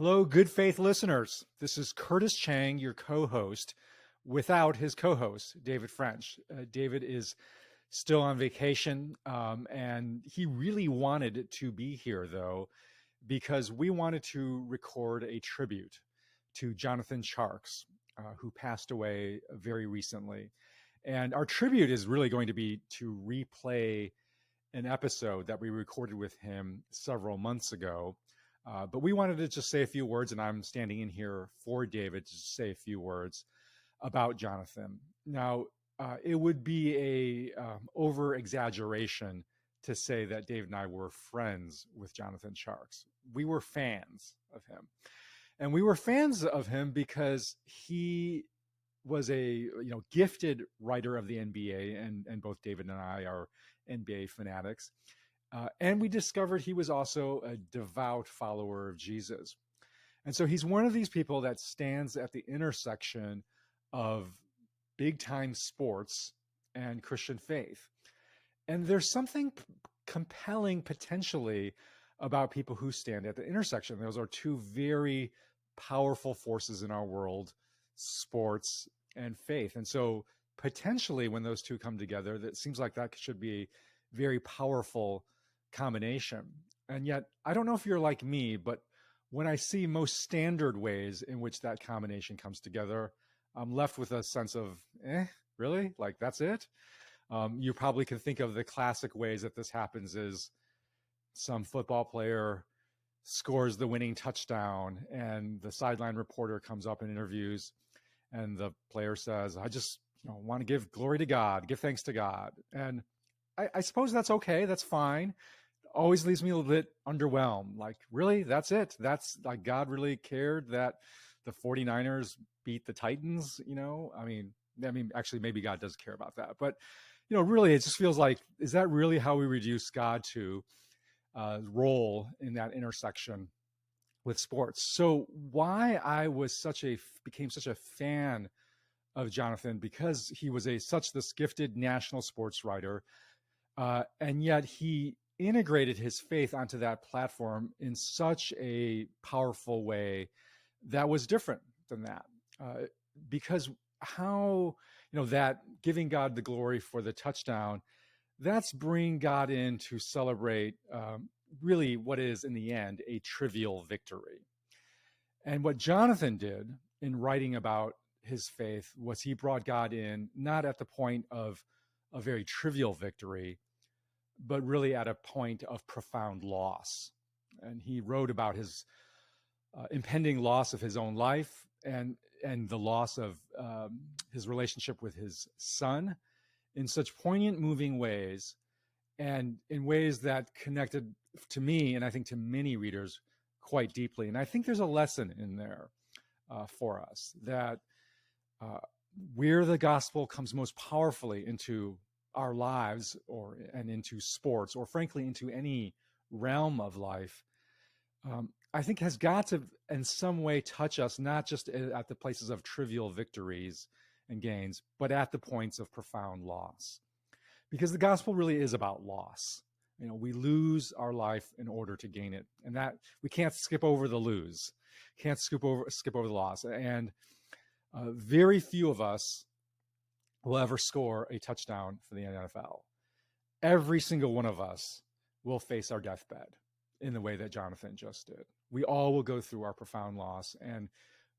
Hello, good faith listeners. This is Curtis Chang, your co-host, without his co-host, David French. David is still on vacation, and he really wanted to be here, though, because we wanted to record a tribute to Jonathan Tjarks, who passed away very recently. And our tribute is really going to be to replay an episode that we recorded with him several months ago. But we wanted to just say a few words, and I'm standing in here for David to say a few words about Jonathan. Now, it would be a over-exaggeration to say that Dave and I were friends with Jonathan Tjarks. We were fans of him. And we were fans of him because he was a gifted writer of the NBA, and both David and I are NBA fanatics. And we discovered he was also a devout follower of Jesus. And so he's one of these people that stands at the intersection of big time sports and Christian faith. And there's something compelling potentially about people who stand at the intersection. Those are two very powerful forces in our world, sports and faith. And so potentially when those two come together, that seems like that should be a very powerful combination. And yet, I don't know if you're like me, but when I see most standard ways in which that combination comes together, I'm left with a sense of, really? Like, that's it? You probably can think of the classic ways that this happens is some football player scores the winning touchdown and the sideline reporter comes up in interviews and the player says, I just want to give glory to God, give thanks to God. And I suppose that's okay. That's fine. Always leaves me a little bit underwhelmed. Like, really? That's it? That's like God really cared that the 49ers beat the Titans? I mean, actually, maybe God does care about that. But, really, it just feels like, is that really how we reduce God to role in that intersection with sports? So why I became such a fan of Jonathan, because he was such this gifted national sports writer, and yet he integrated his faith onto that platform in such a powerful way that was different than that. Because how, that giving God the glory for the touchdown, that's bringing God in to celebrate really what is in the end a trivial victory. And what Jonathan did in writing about his faith was he brought God in not at the point of a very trivial victory, but really at a point of profound loss. And he wrote about his impending loss of his own life and the loss of his relationship with his son in such poignant, moving ways, and in ways that connected to me, and I think to many readers, quite deeply. And I think there's a lesson in there for us that where the gospel comes most powerfully into our lives and into sports, or frankly into any realm of life, I think has got to in some way touch us, not just at the places of trivial victories and gains, but at the points of profound loss. Because the gospel really is about loss. We lose our life in order to gain it, and that we can't skip over the lose, can't skip over the loss. And very few of us will ever score a touchdown for the NFL. Every single one of us will face our deathbed in the way that Jonathan just did. We all will go through our profound loss, and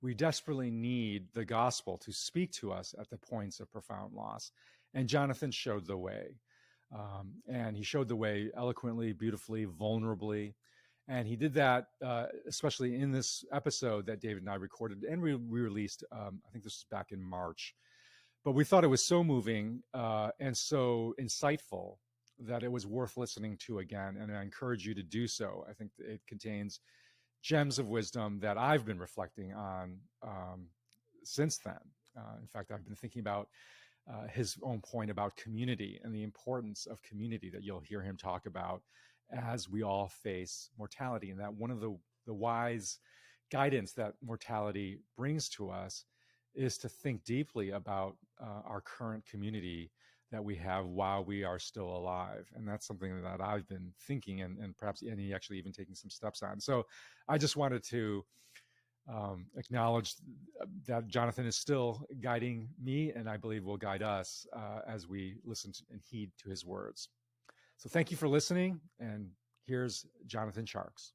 we desperately need the gospel to speak to us at the points of profound loss. And Jonathan showed the way. And he showed the way eloquently, beautifully, vulnerably. And he did that, especially in this episode that David and I recorded and we released, I think this was back in March. But we thought it was so moving and so insightful that it was worth listening to again. And I encourage you to do so. I think it contains gems of wisdom that I've been reflecting on since then. In fact, I've been thinking about his own point about community and the importance of community that you'll hear him talk about as we all face mortality. And that one of the wise guidance that mortality brings to us is to think deeply about our current community that we have while we are still alive. And that's something that I've been thinking and perhaps actually even taking some steps on. So I just wanted to acknowledge that Jonathan is still guiding me, and I believe will guide us as we listen to and heed to his words. So thank you for listening, and here's Jonathan Tjarks.